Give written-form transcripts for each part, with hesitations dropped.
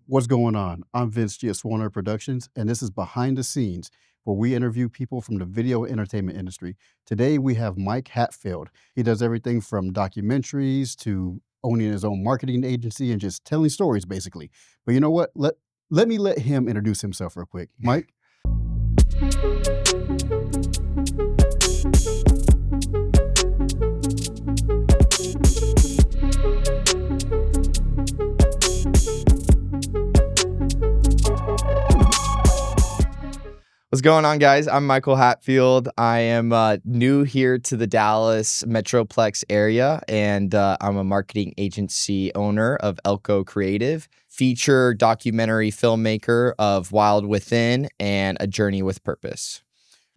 What's going on? I'm Vince G of SwoleNerd Productions, and this is Behind the Scenes, where we interview people from the video entertainment industry. Today, we have Mike Hatfield. He does everything from documentaries to owning his own marketing agency and just telling stories, basically. But you know what? Let me let him introduce himself real quick. Mike? What's going on, guys? I'm Michael Hatfield. I am new here to the Dallas Metroplex area, and I'm a marketing agency owner of Elko Creative, feature documentary filmmaker of Wild Within, and A Journey with Purpose.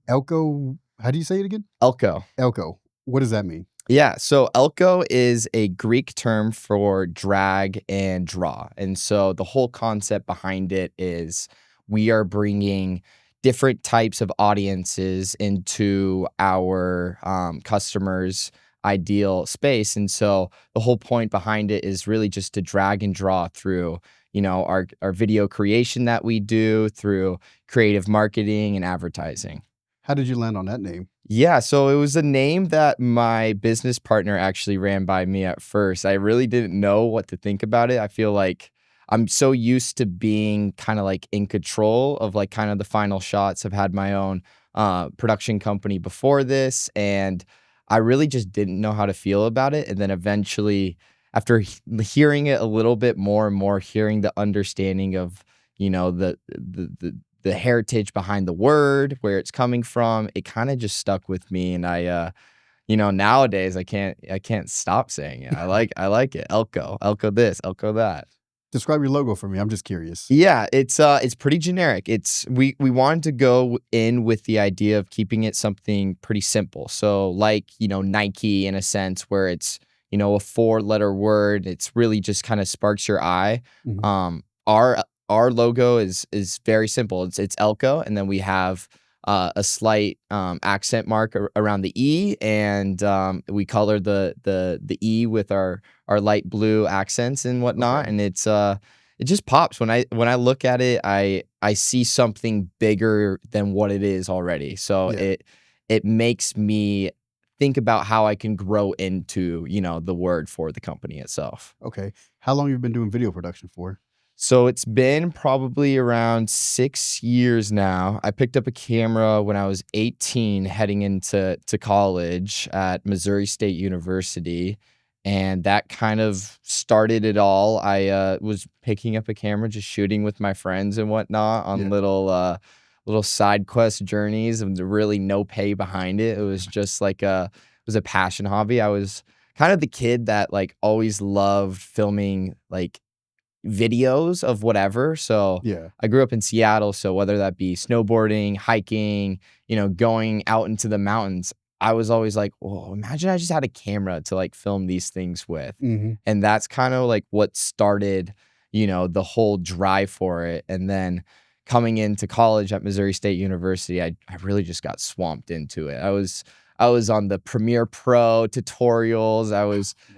Elko, how do you say it again? Elko. Elko. What does that mean? Yeah, so Elko is a Greek term for drag and draw. And so the whole concept behind it is we are bringing different types of audiences into our customers' ideal space. And so the whole point behind it is really just to drag and draw through, our video creation that we do, through creative marketing and advertising. How did you land on that name? Yeah, so it was a name that my business partner actually ran by me at first. I really didn't know what to think about it. I feel like I'm so used to being kind of like in control of like kind of the final shots. I've had my own production company before this, and I really just didn't know how to feel about it. And then eventually, after hearing it a little bit more and more, hearing the understanding of, the heritage behind the word, where it's coming from, it kind of just stuck with me. And I, nowadays I can't stop saying it. I like it. Elko this, Elko that. Describe your logo for me. I'm just curious. Yeah, it's pretty generic. We wanted to go in with the idea of keeping it something pretty simple. So like, Nike in a sense, where it's, a 4-letter word. It's really just kind of sparks your eye. Mm-hmm. Our logo is very simple. It's Elko, and then we have a slight accent mark around the E, and we color the E with our light blue accents and whatnot. Okay. And it just pops when I look at it. I see something bigger than what it is already. So yeah. It makes me think about how I can grow into the word for the company itself. Okay, how long have you been doing video production for? So it's been probably around 6 years now. I picked up a camera when I was 18, heading into college at Missouri State University, and that kind of started it all. I was picking up a camera, just shooting with my friends and whatnot on little side quest journeys, and really no pay behind it. It was just like it was a passion hobby. I was kind of the kid that like always loved filming like videos of whatever. So yeah. I grew up in Seattle, so whether that be snowboarding, hiking, going out into the mountains, I was always like, well, imagine I just had a camera to like film these things with. Mm-hmm. And that's kind of like what started, the whole drive for it. And then coming into college at Missouri State University, I really just got swamped into it. I was on the Premiere Pro tutorials.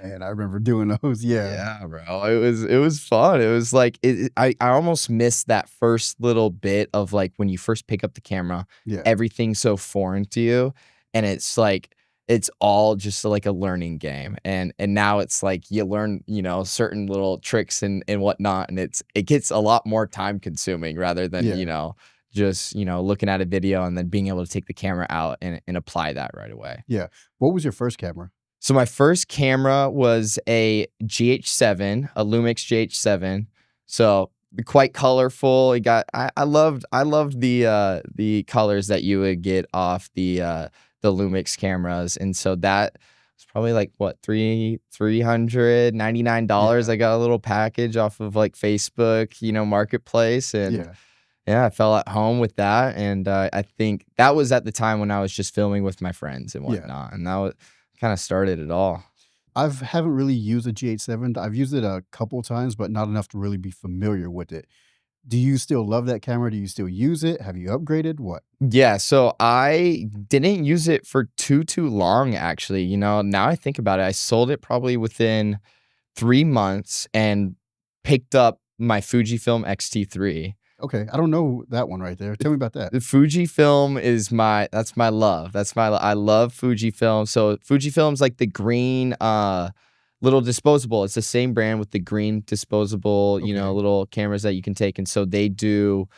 Man, I remember doing those. Yeah, bro. It was fun. It was like I almost missed that first little bit of like when you first pick up the camera. Yeah. Everything's so foreign to you, and it's like it's all just like a learning game. And now it's like you learn certain little tricks and whatnot, and it gets a lot more time consuming rather than just looking at a video and then being able to take the camera out and apply that right away. Yeah. What was your first camera? So my first camera was a GH7, a Lumix GH7. So quite colorful. I loved the colors that you would get off the Lumix cameras, and so that was probably like what $399. Yeah. I got a little package off of like Facebook, Marketplace, and yeah, I fell at home with that, and I think that was at the time when I was just filming with my friends and whatnot, and that kind of started it all. I haven't really used a GH7. I've used it a couple times, but not enough to really be familiar with it. Do you still love that camera? Do you still use it? Have you upgraded? What? Yeah, so I didn't use it for too long, actually. Now I think about it, I sold it probably within 3 months and picked up my Fujifilm X-T3. Okay, I don't know that one right there. Tell me about that. The Fujifilm is that's my love. I love Fujifilm. So Fujifilm's like the green little disposable. It's the same brand with the green disposable, Okay. little cameras that you can take. And so they do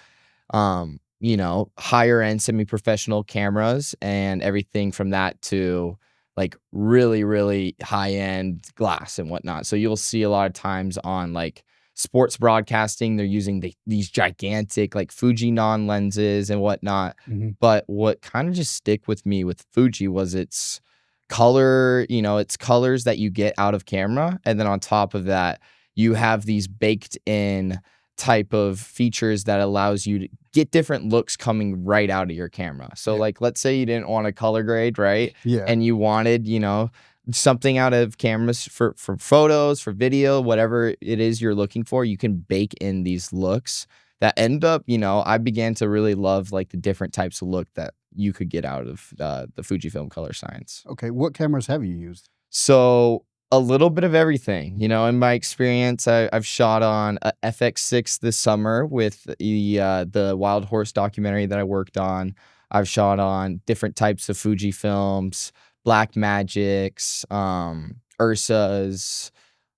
higher end semi-professional cameras and everything from that to like really, really high end glass and whatnot. So you'll see a lot of times on like sports broadcasting, they're using these gigantic like Fujinon lenses and whatnot. Mhm. But what kind of just stick with me with Fuji was its color, it's colors that you get out of camera. And then on top of that, you have these baked in type of features that allows you to get different looks coming right out of your camera. So Yeah. like, let's say you didn't want a color grade, right? Yeah. And you wanted, something out of cameras for photos, for video, whatever it is you're looking for, you can bake in these looks that end up, I began to really love like the different types of look that you could get out of the Fujifilm color science. Okay, what cameras have you used? So a little bit of everything, in my experience, I've shot on a FX6 this summer with the Wild Horse documentary that I worked on. I've shot on different types of Fujifilms, Black Magics, Ursas.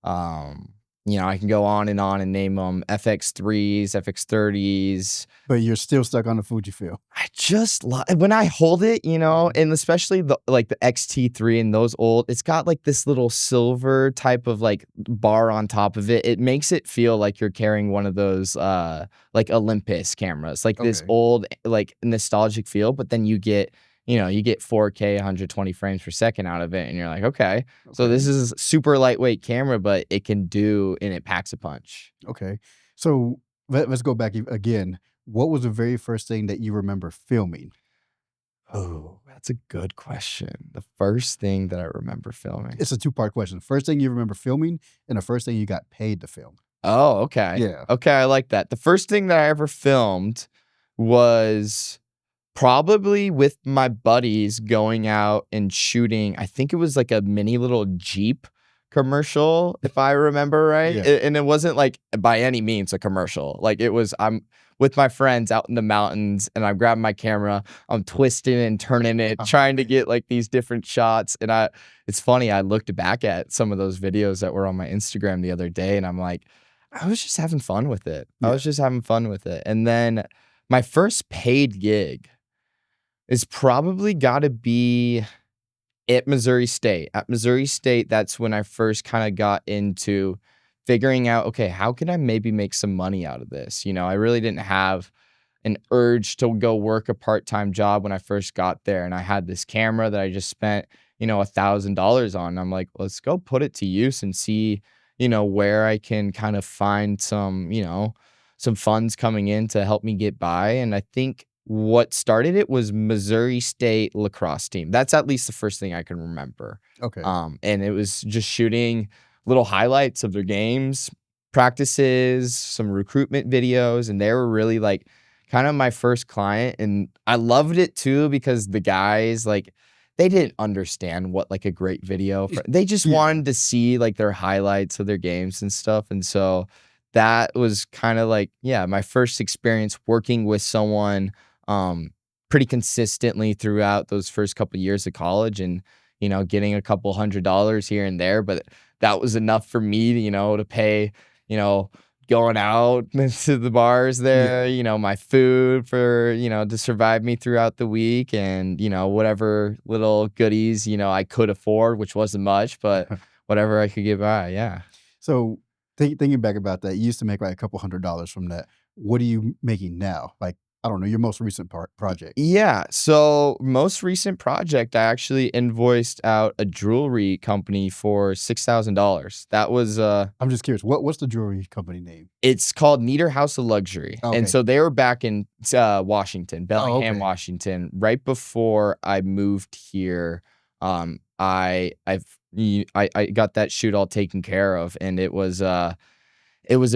I can go on and name them FX3s, FX30s. But you're still stuck on the Fujifilm. I just love when I hold it, and especially the XT3 and those old, it's got like this little silver type of like bar on top of it. It makes it feel like you're carrying one of those like Olympus cameras, like this Okay. old like nostalgic feel, but then you get 4K 120 frames per second out of it, and you're like, okay, so this is a super lightweight camera, but it can do and it packs a punch. Okay. So let's go back again. What was the very first thing that you remember filming? Oh, that's a good question. The first thing that I remember filming. It's a two-part question. First thing you remember filming and the first thing you got paid to film. Oh, okay. Yeah. Okay, I like that. The first thing that I ever filmed was probably with my buddies going out and shooting. I think it was like a mini little Jeep commercial, if I remember right. Yeah. And it wasn't like by any means a commercial. Like it was, I'm with my friends out in the mountains and I'm grabbing my camera, I'm twisting and turning it, trying to get like these different shots. And it's funny, I looked back at some of those videos that were on my Instagram the other day and I'm like, I was just having fun with it. I was just having fun with it. And then my first paid gig is probably got to be at Missouri State. At Missouri State, that's when I first kind of got into figuring out, okay, how can I maybe make some money out of this? I really didn't have an urge to go work a part-time job when I first got there. And I had this camera that I just spent, $1,000 on. I'm like, let's go put it to use and see, where I can kind of find some, some funds coming in to help me get by. And I think what started it was Missouri State lacrosse team. That's at least the first thing I can remember. Okay. And it was just shooting little highlights of their games, practices, some recruitment videos, and they were really like kind of my first client. And I loved it too because the guys like they didn't understand what like a great video. They just wanted to see like their highlights of their games and stuff. And so that was kind of like my first experience working with someone pretty consistently throughout those first couple of years of college and, getting a couple $100s here and there. But that was enough for me, to pay, going out to the bars there, my food for, to survive me throughout the week and, whatever little goodies, I could afford, which wasn't much, but whatever I could get by. Yeah. So thinking back about that, you used to make like a couple $100s from that. What are you making now? Like, I don't know, your most recent project. Yeah. So most recent project, I actually invoiced out a jewelry company for $6,000. That was I'm just curious, what's the jewelry company name? It's called Neater House of Luxury. Okay. And so they were back in Washington, Bellingham, okay. Washington, right before I moved here. I got that shoot all taken care of, and it was a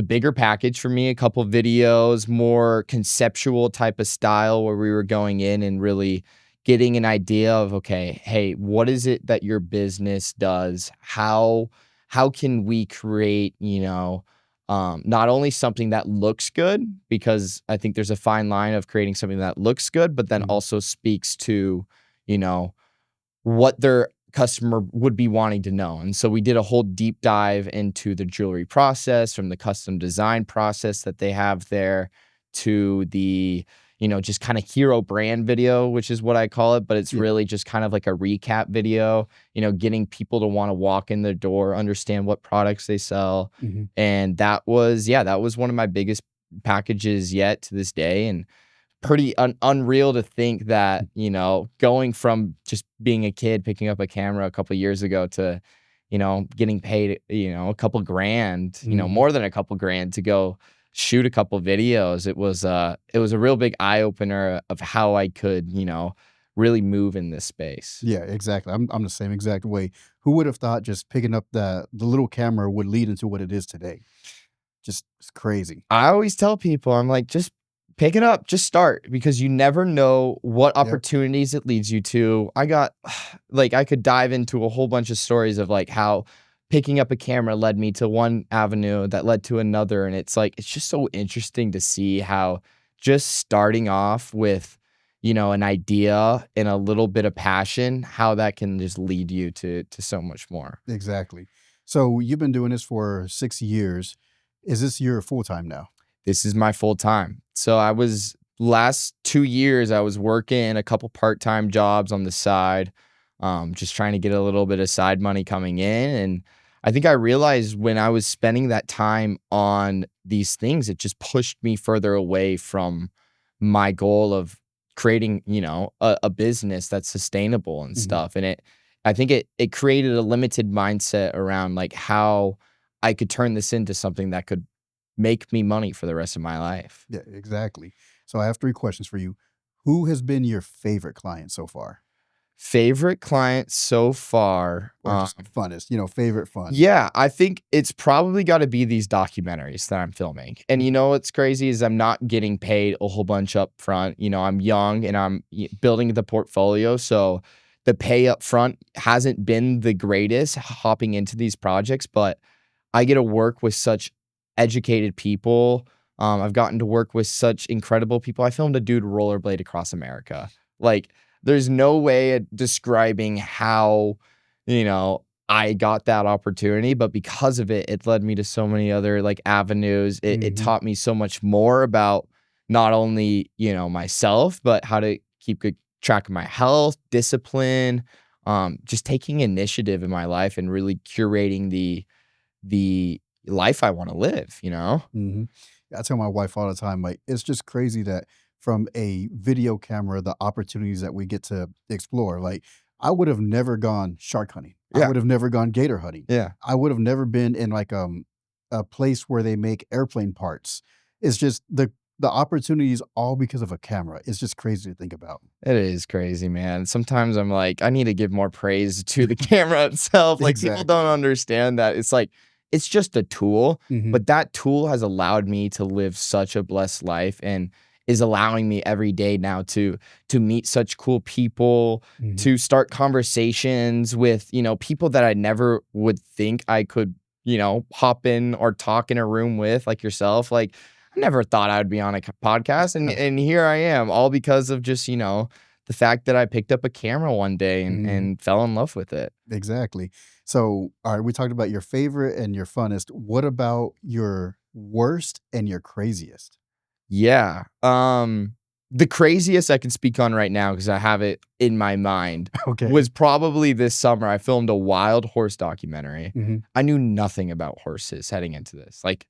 bigger package for me, a couple videos, more conceptual type of style where we were going in and really getting an idea of, okay, hey, what is it that your business does? How can we create, not only something that looks good, because I think there's a fine line of creating something that looks good, but then also speaks to, you know, what their customer would be wanting to know. And so we did a whole deep dive into the jewelry process, from the custom design process that they have there to the, just kind of hero brand video, which is what I call it. But it's really just kind of like a recap video, getting people to want to walk in the door, understand what products they sell. And that was one of my biggest packages yet to this day. And pretty unreal to think that, going from just being a kid, picking up a camera a couple of years ago to, getting paid, a couple grand, more than a couple grand to go shoot a couple videos. It was a real big eye opener of how I could, really move in this space. Yeah, exactly. I'm the same exact way. Who would have thought just picking up the little camera would lead into what it is today? Just it's crazy. I always tell people, I'm like, just pick it up, just start, because you never know what opportunities it leads you to. I could dive into a whole bunch of stories of like how picking up a camera led me to one avenue that led to another. And it's just so interesting to see how just starting off with, an idea and a little bit of passion, how that can just lead you to so much more. Exactly. So you've been doing this for 6 years. Is this your full-time now? This is my full time. So last 2 years, I was working a couple part-time jobs on the side, just trying to get a little bit of side money coming in. And I think I realized when I was spending that time on these things, it just pushed me further away from my goal of creating, a business that's sustainable and stuff. And I think it created a limited mindset around like how I could turn this into something that could make me money for the rest of my life. Yeah, exactly. So I have 3 questions for you. Who has been your favorite client so far? Favorite client so far? Or just funnest, favorite fun? Yeah, I think it's probably got to be these documentaries that I'm filming. And what's crazy is I'm not getting paid a whole bunch up front. I'm young and I'm building the portfolio. So the pay up front hasn't been the greatest hopping into these projects, but I get to work with such educated people. I've gotten to work with such incredible people. I filmed a dude rollerblade across America. Like, there's no way of describing how, I got that opportunity, but because of it, it led me to so many other like avenues. It taught me so much more about not only, myself, but how to keep good track of my health, discipline, just taking initiative in my life and really curating the life I want to live, I tell my wife all the time, like, it's just crazy that from a video camera, the opportunities that we get to explore. Like, I would have never gone shark hunting. I would have never gone gator hunting. I would have never been in like a place where they make airplane parts. It's just the opportunities all because of a camera. It's just crazy to think about. It is crazy, man. Sometimes I'm like, I need to give more praise to the camera itself. Like, people don't understand that. It's like, it's just a tool, but that tool has allowed me to live such a blessed life and is allowing me every day now to meet such cool people, to start conversations with, people that I never would think I could, hop in or talk in a room with, like yourself. Like, I never thought I would be on a podcast, and here I am, all because of just, the fact that I picked up a camera one day and fell in love with it. Exactly. So, all right, we talked about your favorite and your funnest. What about your worst and your craziest? Yeah. The craziest I can speak on right now, because I have it in my mind, was probably this summer. I filmed a wild horse documentary. I knew nothing about horses heading into this. Like,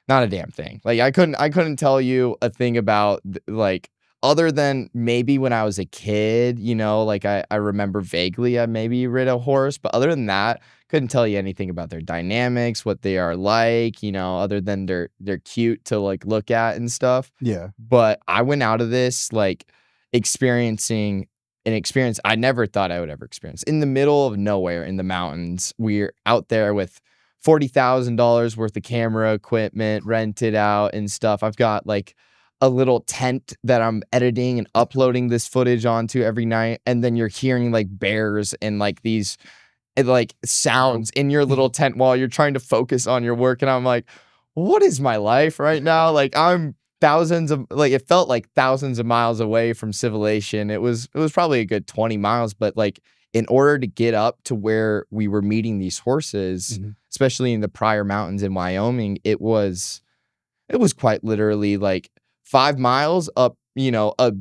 not a damn thing. Like, I couldn't tell you a thing about like, other than maybe when I was a kid, like I remember vaguely I maybe rid a horse, but other than that, couldn't tell you anything about their dynamics, what they are like, other than they're cute to like look at and stuff. Yeah. But I went out of this like experiencing an experience I never thought I would ever experience. In the middle of nowhere in the mountains, we're out there with $40,000 worth of camera equipment rented out and stuff. I've got like a little tent that I'm editing and uploading this footage onto every night. And then you're hearing like bears and like these like sounds in your little tent while you're trying to focus on your work. And I'm like, what is my life right now? Like I'm it felt like thousands of miles away from civilization. It was probably a good 20 miles, but like in order to get up to where we were meeting these horses, Mhm. especially in the Pryor Mountains in Wyoming, it was quite literally like 5 miles up, a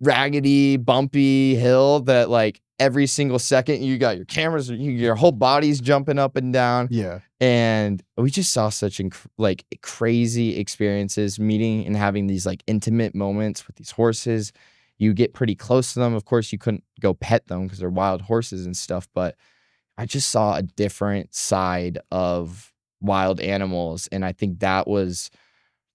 raggedy, bumpy hill that like every single second you got your cameras, your whole body's jumping up and down. Yeah. And we just saw such like crazy experiences meeting and having these like intimate moments with these horses. You get pretty close to them. Of course, you couldn't go pet them because they're wild horses and stuff, but I just saw a different side of wild animals. And I think that was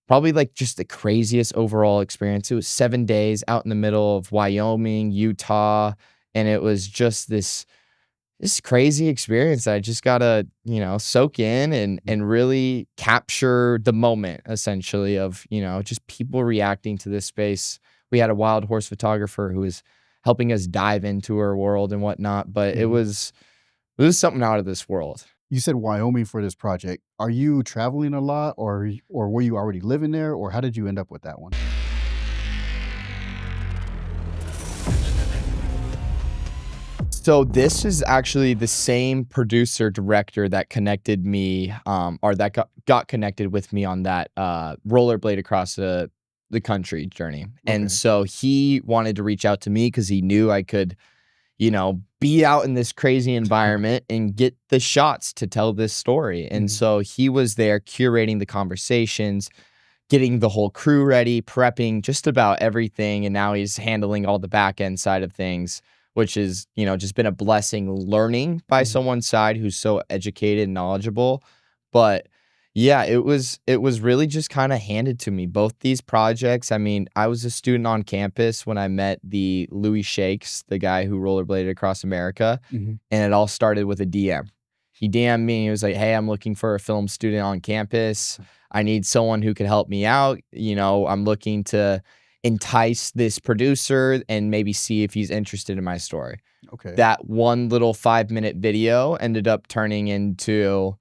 probably like just the craziest overall experience. It was 7 days out in the middle of Wyoming, Utah, and it was just this crazy experience that I just gotta, soak in and really capture the moment essentially of, just people reacting to this space. We had a wild horse photographer who was helping us dive into her world and whatnot, but it Mhm. was something out of this world. You said Wyoming for this project. Are you traveling a lot, or were you already living there, or how did you end up with that one? So this is actually the same producer director that connected me, or that got connected with me on that rollerblade across the country journey. And Okay. so he wanted to reach out to me because he knew I could, be out in this crazy environment and get the shots to tell this story. And Mhm. so he was there curating the conversations, getting the whole crew ready, prepping just about everything, and now he's handling all the back end side of things, which is, just been a blessing learning by Mhm. someone's side who's so educated and knowledgeable. But yeah, it was really just kind of handed to me. Both these projects, I mean, I was a student on campus when I met the Louis Shakes, the guy who rollerbladed across America, Mhm. and it all started with a DM. He DM'd me. He was like, "Hey, I'm looking for a film student on campus. I need someone who could help me out. I'm looking to entice this producer and maybe see if he's interested in my story." Okay. That one little 5-minute video ended up turning into,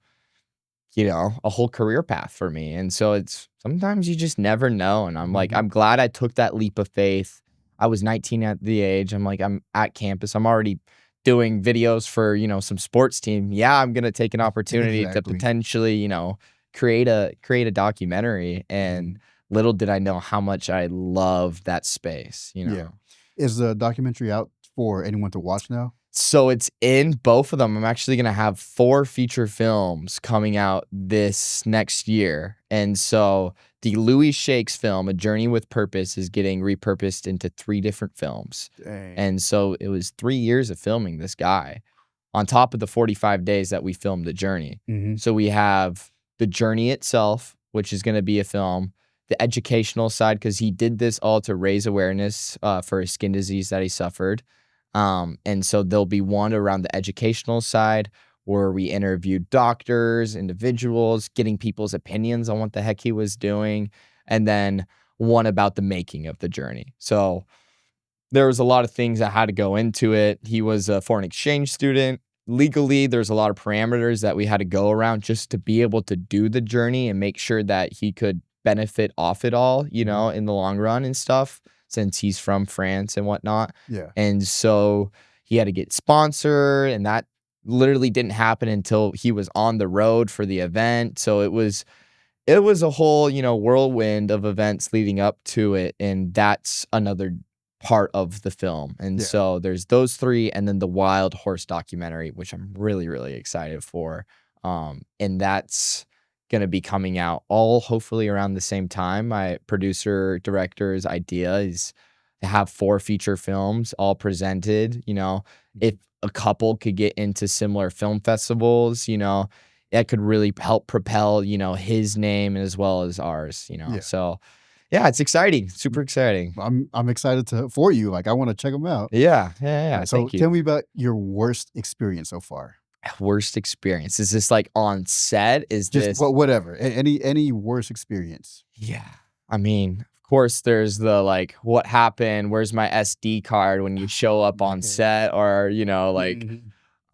a whole career path for me. And so it's sometimes you just never know. And I'm like, Mhm. I'm glad I took that leap of faith. I was 19 at the age. I'm like, I'm at campus. I'm already doing videos for, some sports team. Yeah, I'm gonna take an opportunity to Exactly. potentially, create a documentary. And Mhm. little did I know how much I love that space. Yeah. Is the documentary out for anyone to watch now? So it's in both of them. I'm actually gonna have 4 feature films coming out this next year. And so the Louis Shakes film, A Journey with Purpose, is getting repurposed into 3 different films. Dang. And so it was 3 years of filming this guy on top of the 45 days that we filmed The Journey. Mhm. So we have The Journey itself, which is gonna be a film, the educational side, because he did this all to raise awareness for a skin disease that he suffered. And so there'll be one around the educational side where we interviewed doctors, individuals, getting people's opinions on what the heck he was doing, and then one about the making of the journey. So there was a lot of things that had to go into it. He was a foreign exchange student. Legally, there's a lot of parameters that we had to go around just to be able to do the journey and make sure that he could benefit off it all, Mhm. in the long run and stuff, since he's from France and whatnot. Yeah. And so he had to get sponsored, and that literally didn't happen until he was on the road for the event. So it was a whole, whirlwind of events leading up to it, and that's another part of the film. And Yeah. so there's those 3 and then the wild horse documentary, which I'm really, really excited for. And that's gonna be coming out all hopefully around the same time. My producer director's idea is to have 4 feature films all presented, if Mhm. a couple could get into similar film festivals, that could really help propel, his name as well as ours. Yeah. So yeah, it's exciting, super exciting. I'm excited for you. Like, I wanna check them out. Yeah, yeah, yeah. Alright, so Thank tell you. me about your worst experience so far. Worst experience. Is this like on set? Is Just this whatever. Any worst experience. Yeah. I mean, of course there's the like what happened? Where's my SD card when you show up on Man. set or, Mhm.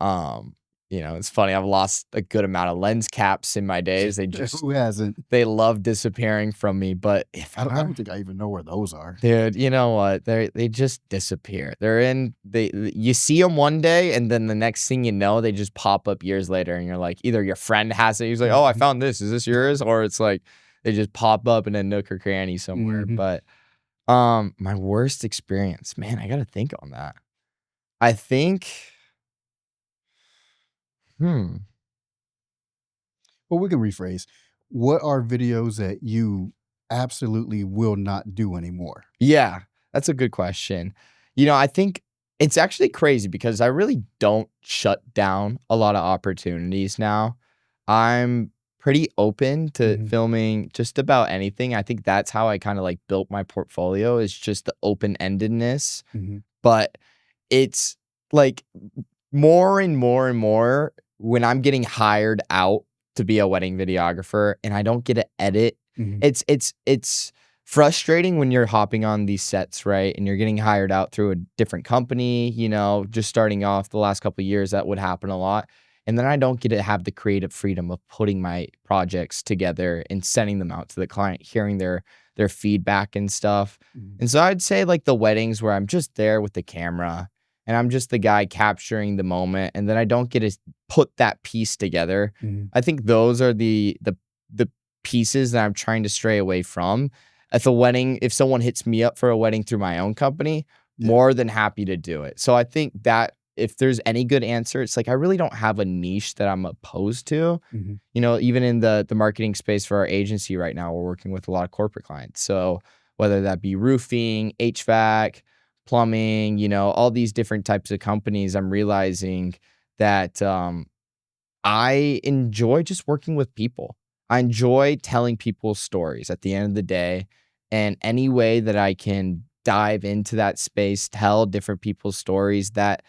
um It's funny. I've lost a good amount of lens caps in my days. Who hasn't? They love disappearing from me. But if I don't think I even know where those are. dude, you know what? They just disappear. You see them one day, and then the next thing you know, they just pop up years later, and you're like, either your friend has it, he's like, "Oh, I Mhm, found this. Is this yours?" Or it's like they just pop up in a nook or cranny somewhere. mhm. But my worst experience, man, I gotta think on that. I think, hmm. Well, we can rephrase. What are videos that you absolutely will not do anymore? Yeah, that's a good question. I think it's actually crazy because I really don't shut down a lot of opportunities now. I'm pretty open to Mhm, filming just about anything. I think that's how I kind of like built my portfolio is just the open-endedness. mhm, But it's like more and more and more when I'm getting hired out to be a wedding videographer and I don't get to edit, mhm. it's frustrating when you're hopping on these sets, right? And you're getting hired out through a different company, just starting off the last couple of years, that would happen a lot. And then I don't get to have the creative freedom of putting my projects together and sending them out to the client, hearing their feedback and stuff. Mhm, And so I'd say like the weddings where I'm just there with the camera and I'm just the guy capturing the moment and then I don't get to put that piece together. mhm. I think those are the pieces that I'm trying to stray away from. If someone hits me up for a wedding through my own company, Yeah. more than happy to do it. So I think that if there's any good answer, it's like I really don't have a niche that I'm opposed to. Mhm, Even in the marketing space for our agency right now, we're working with a lot of corporate clients. So whether that be roofing, HVAC, plumbing, all these different types of companies, I'm realizing that I enjoy just working with people. I enjoy telling people stories at the end of the day. And any way that I can dive into that space, tell different people's stories, that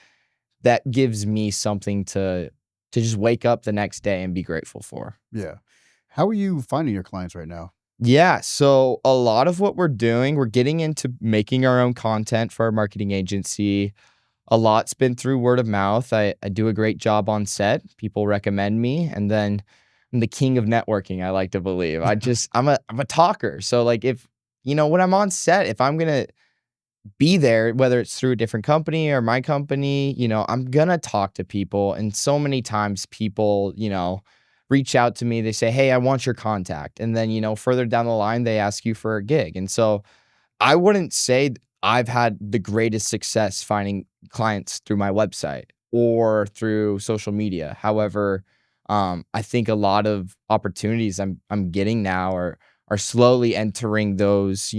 gives me something to just wake up the next day and be grateful for. yeah. How are you finding your clients right now? Yeah, so a lot of what we're getting into making our own content for our marketing agency. A lot's been through word of mouth. I do a great job on set. People recommend me, and then I'm the king of networking, I like to believe. I'm a talker. So like if when I'm on set, if I'm gonna be there, whether it's through a different company or my company, I'm gonna talk to people. And so many times people, reach out to me, they say, "Hey, I want your contact." And then, further down the line, they ask you for a gig. And so I wouldn't say I've had the greatest success finding clients through my website or through social media. However, I think a lot of opportunities I'm getting now are slowly entering those,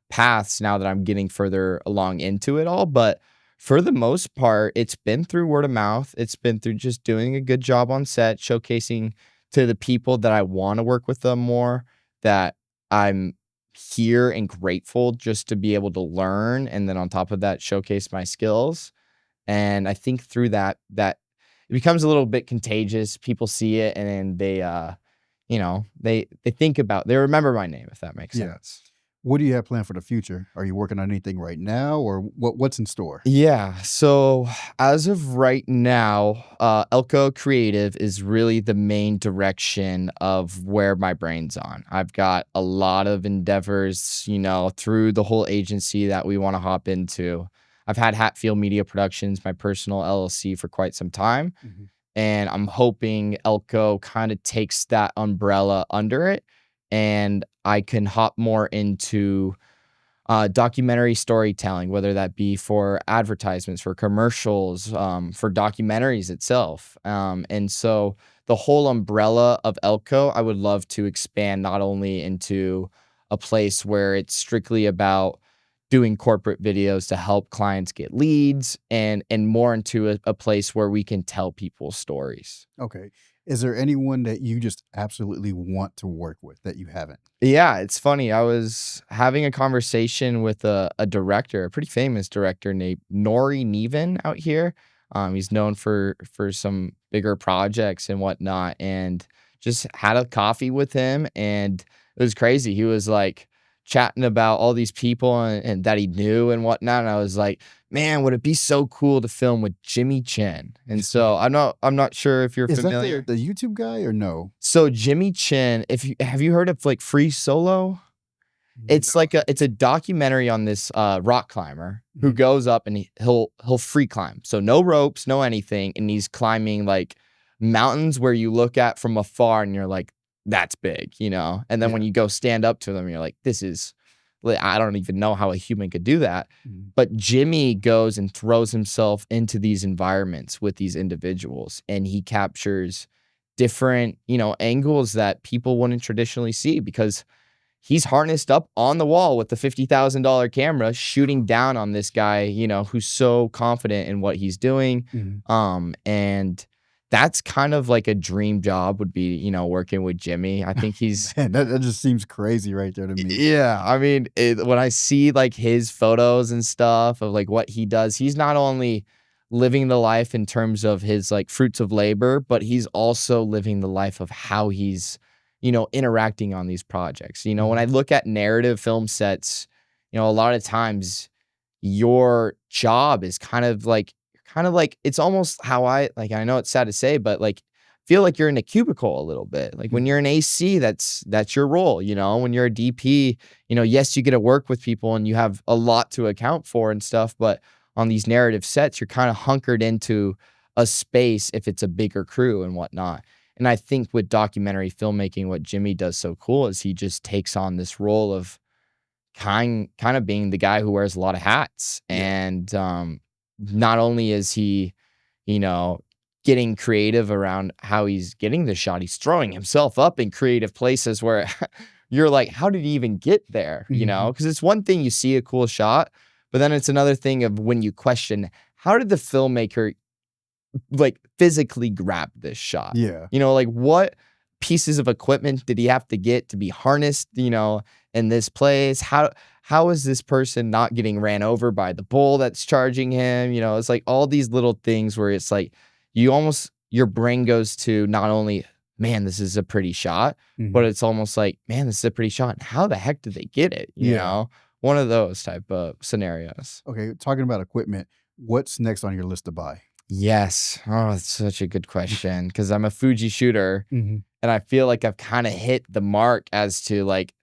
paths now that I'm getting further along into it all. But for the most part, it's been through word of mouth. It's been through just doing a good job on set, showcasing to the people that I want to work with them more, that I'm here and grateful just to be able to learn, and then on top of that, showcase my skills. And I think through that it becomes a little bit contagious. People see it and then they remember my name, if that makes Yeah. sense. What do you have planned for the future? Are you working on anything right now, or what's in store? Yeah. So as of right now, Elko Creative is really the main direction of where my brain's on. I've got a lot of endeavors, through the whole agency that we want to hop into. I've had Hatfield Media Productions, my personal LLC, for quite some time. Mhm. And I'm hoping Elko kind of takes that umbrella under it and I can hop more into documentary storytelling, whether that be for advertisements, for commercials, for documentaries itself. And so the whole umbrella of Elko, I would love to expand not only into a place where it's strictly about doing corporate videos to help clients get leads and more into a place where we can tell people stories. Okay. Is there anyone that you just absolutely want to work with that you haven't? Yeah, it's funny. I was having a conversation with a director, a pretty famous director named Nori Neven out here. He's known for some bigger projects and whatnot, and just had a coffee with him, and it was crazy. He was like, chatting about all these people and that he knew and whatnot. And I was like, man, would it be so cool to film with Jimmy Chin? And so I'm not sure if you're Is that familiar. the YouTube guy or no? So Jimmy Chin, have you heard of like Free Solo? It's No. like it's a documentary on this rock climber who goes up and he'll free climb. So no ropes, no anything, and he's climbing like mountains where you look at from afar and you're like, that's big, you know? And then when you go stand up to them, you're like, I don't even know how a human could do that. But Jimmy goes and throws himself into these environments with these individuals, and he captures different, angles that people wouldn't traditionally see, because he's harnessed up on the wall with the $50,000 camera shooting down on this guy, who's so confident in what he's doing. And that's kind of like a dream job would be, working with Jimmy. I think he's Man, that just seems crazy right there to me. yeah, I mean, when I see like his photos and stuff of like what he does, he's not only living the life in terms of his like fruits of labor, but he's also living the life of how he's, interacting on these projects. When I look at narrative film sets, a lot of times your job is kind of like it's almost how I know it's sad to say, but like feel like you're in a cubicle a little bit. Like when you're an AC, that's your role. When you're a DP, yes, you get to work with people and you have a lot to account for and stuff, but on these narrative sets, you're kind of hunkered into a space if it's a bigger crew and whatnot. And I think with documentary filmmaking, what Jimmy does so cool is he just takes on this role of kind of being the guy who wears a lot of hats. And not only is he, getting creative around how he's getting the shot, he's throwing himself up in creative places where you're like, how did he even get there? Because it's one thing you see a cool shot, but then it's another thing of when you question, how did the filmmaker like physically grab this shot? Yeah. Like what pieces of equipment did he have to get to be harnessed, in this place? How is this person not getting ran over by the bull that's charging him? It's like all these little things where it's like your brain goes to not only, man, this is a pretty shot, but it's almost like, man, this is a pretty shot. And how the heck did they get it? You know, one of those type of scenarios. Okay, talking about equipment, what's next on your list to buy? Yes. Oh, that's such a good question, because I'm a Fuji shooter and I feel like I've kind of hit the mark as to like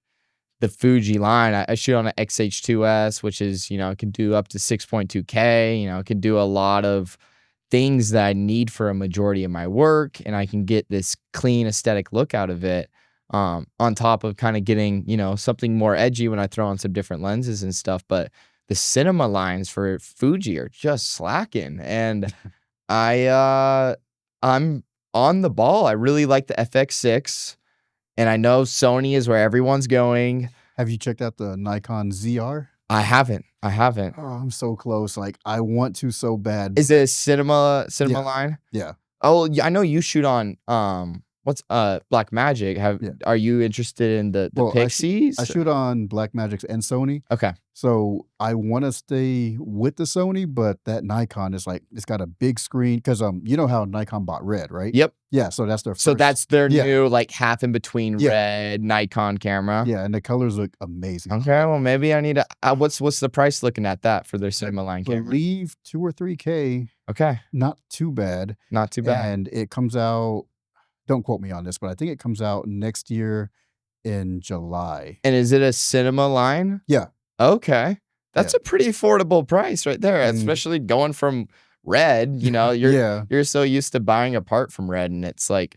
the Fuji line. I shoot on an XH2S, which is, it can do up to 6.2K, it can do a lot of things that I need for a majority of my work, and I can get this clean aesthetic look out of it, on top of kind of getting, something more edgy when I throw on some different lenses and stuff. But the cinema lines for Fuji are just slacking, and I'm on the ball. I really like the FX6, and I know Sony is where everyone's going. Have you checked out the Nikon ZR? I haven't. Oh, I'm so close. Like, I want to so bad. Is it a cinema line? Yeah. Oh, yeah, I know you shoot on what's Black Magic. Are you interested in the Pixies? I shoot on Black Magics and Sony. Okay. So I want to stay with the Sony, but that Nikon is like, it's got a big screen, because you know how Nikon bought Red, right? Yep. Yeah, so that's their first. So that's their new like half in between red Nikon camera. Yeah, and the colors look amazing. Okay, well maybe I need to. What's the price looking at that for their cinema line camera? I believe $2,000 or $3,000. Okay. Not too bad. Not too bad. And it comes out, don't quote me on this, but I think it comes out next year in July. And is it a cinema line? Yeah. Okay. That's a pretty affordable price right there, especially going from Red. You're so used to buying a part from Red, and it's like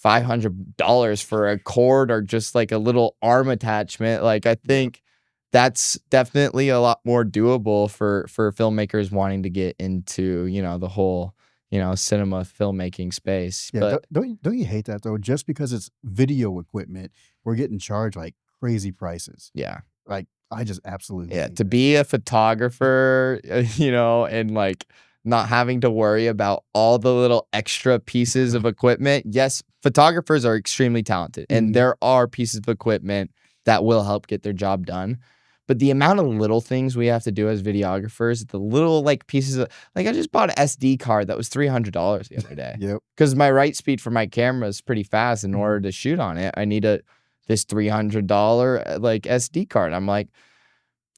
$500 for a cord or just like a little arm attachment. Like, I think that's definitely a lot more doable for filmmakers wanting to get into, the whole, cinema filmmaking space. Yeah, but don't you hate that though? Just because it's video equipment, we're getting charged like crazy prices. yeah. Like, I just absolutely hate To that. be a photographer, and like not having to worry about all the little extra pieces of equipment. Yes, photographers are extremely talented, and there are pieces of equipment that will help get their job done. But the amount of little things we have to do as videographers, the little like pieces of, like, I just bought an SD card that was $300 the other day. Yep. Because my write speed for my camera is pretty fast. In order to shoot on it, I need to this $300 like SD card. I'm like,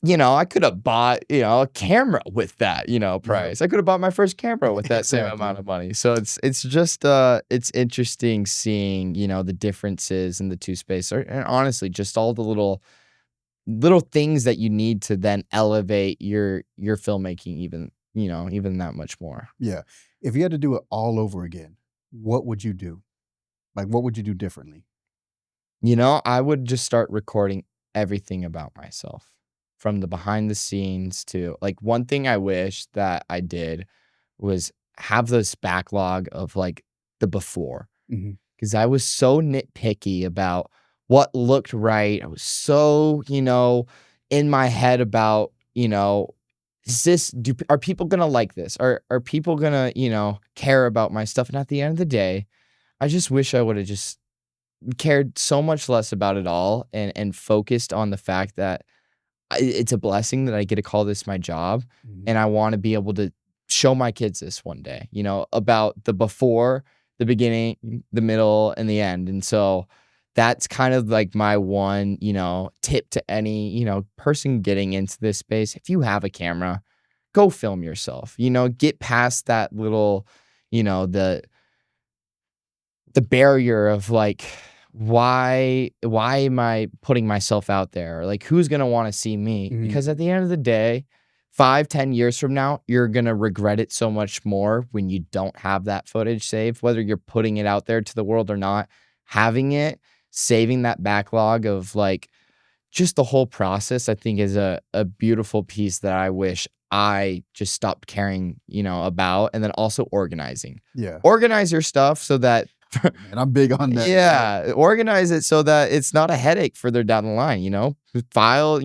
I could have bought, a camera with that, price. I could have bought my first camera with that same amount of money. So it's just it's interesting seeing, the differences in the two space, and honestly, just all the little things that you need to then elevate your filmmaking even that much more. Yeah. If you had to do it all over again, what would you do? Like, what would you do differently? I would just start recording everything about myself from the behind the scenes to like one thing I wish that I did was have this backlog of like the before Mhm. because I was so nitpicky about what looked right. I was so, in my head about, is this, are people going to like this? Are people going to, care about my stuff? And at the end of the day, I just wish I would have just cared so much less about it all and focused on the fact that it's a blessing that I get to call this my job, Mhm. and I wanna be able to show my kids this one day, about the before, the beginning, the middle, and the end, and so that's kind of like my one, tip to any, person getting into this space. If you have a camera, go film yourself, get past that little, the barrier of like, why am I putting myself out there? Like, who's gonna wanna see me? Mhm. Because at the end of the day, 5, 10 years from now, you're gonna regret it so much more when you don't have that footage saved, whether you're putting it out there to the world or not. Having it, saving that backlog of like just the whole process, I think is a beautiful piece that I wish I just stopped caring, about, and then also organizing. Yeah. Organize your stuff so that And I'm big on that. yeah, organize it so that it's not a headache further down the line, File,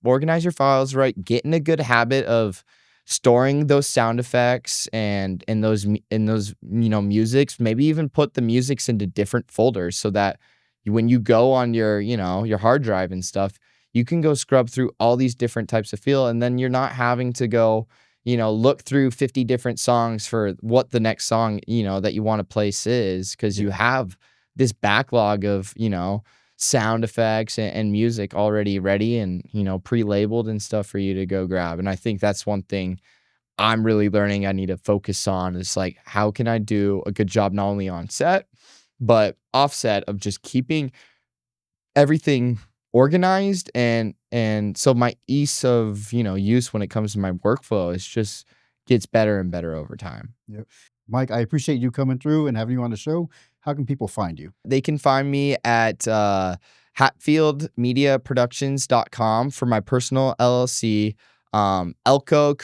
organize your files right, get in a good habit of storing those sound effects and those, musics, maybe even put the musics into different folders so that when you go on your hard drive and stuff, you can go scrub through all these different types of feel, and then you're not having to go look through 50 different songs for what the next song, that you want to place is because you Yeah. have this backlog of, sound effects and music already ready and, pre-labeled and stuff for you to go grab. And I think that's one thing I'm really learning I need to focus on is like, how can I do a good job not only on set, but offset of just keeping everything organized and so my ease of, use when it comes to my workflow is just gets better and better over time. Yep. Mike, I appreciate you coming through and having you on the show. How can people find you? They can find me at hatfieldmediaproductions.com for my personal LLC. Elko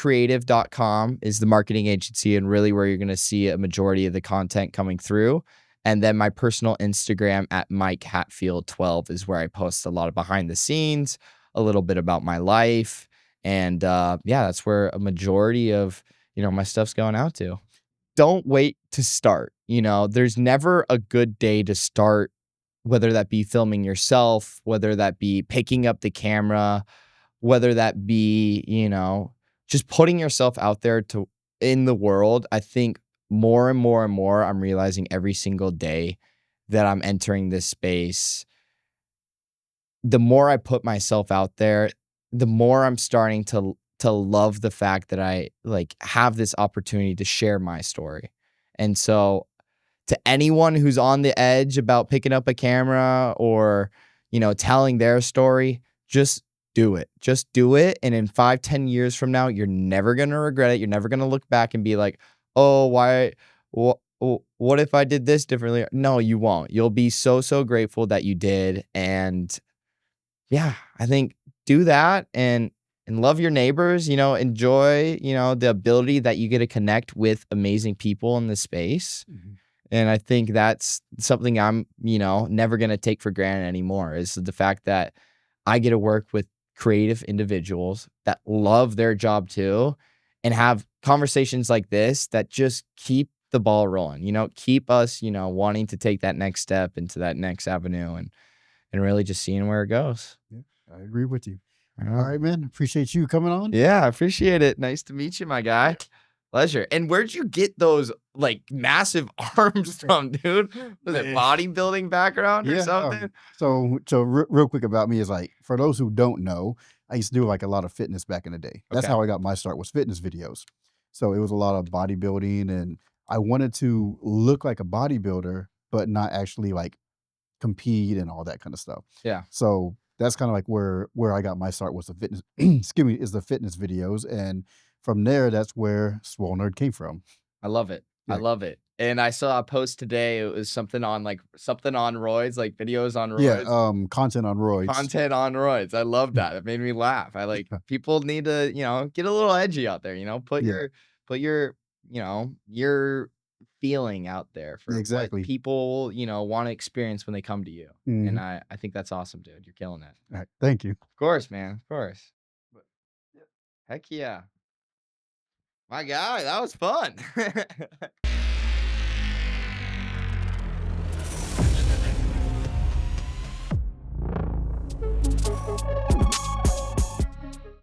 is the marketing agency and really where you're going to see a majority of the content coming through. And then my personal Instagram at Mike Hatfield 12 is where I post a lot of behind the scenes, a little bit about my life. And yeah, that's where a majority of, my stuff's going out to. Don't wait to start. There's never a good day to start, whether that be filming yourself, whether that be picking up the camera, whether that be, just putting yourself out there to in the world. I think more and more and more, I'm realizing every single day that I'm entering this space, the more I put myself out there, the more I'm starting to love the fact that I like have this opportunity to share my story. And so to anyone who's on the edge about picking up a camera or, telling their story, just do it. Just do it. And in 5, 10 years from now, you're never going to regret it. You're never going to look back and be like, oh, why, what if I did this differently? No, you won't. You'll be so, so grateful that you did. And yeah, I think do that and love your neighbors, enjoy, the ability that you get to connect with amazing people in this space. Mhm. And I think that's something I'm, never going to take for granted anymore is the fact that I get to work with creative individuals that love their job too and have conversations like this that just keep the ball rolling, keep us, wanting to take that next step into that next avenue and really just seeing where it goes. Yeah, I agree with you. I All know. right, man. Appreciate you coming on. Yeah, I appreciate it. Nice to meet you, my guy. Pleasure. And where'd you get those like massive arms from, dude? Was it Man. bodybuilding background or Yeah. something? Real quick about me is like, for those who don't know, I used to do like a lot of fitness back in the day. That's Okay. how I got my start, was fitness videos. So it was a lot of bodybuilding, and I wanted to look like a bodybuilder, but not actually like compete and all that kind of stuff. Yeah. So that's kind of like where I got my start, was the fitness. Excuse me, is the fitness videos, and from there, that's where SwoleNerd came from. I love it. I Yeah, love it. And I saw a post today. It was something on roids, like videos on yeah. roids, Content on roids. content on roids. I love that. It made me laugh. I like people need to, get a little edgy out there, Yeah, put your, your feeling out there for what exactly. people, want to experience when they come to you. And Mhm. I think that's awesome, dude. You're killing it. All right, thank you. Of course, man. Of course. But, yeah. Heck yeah. My guy, that was fun.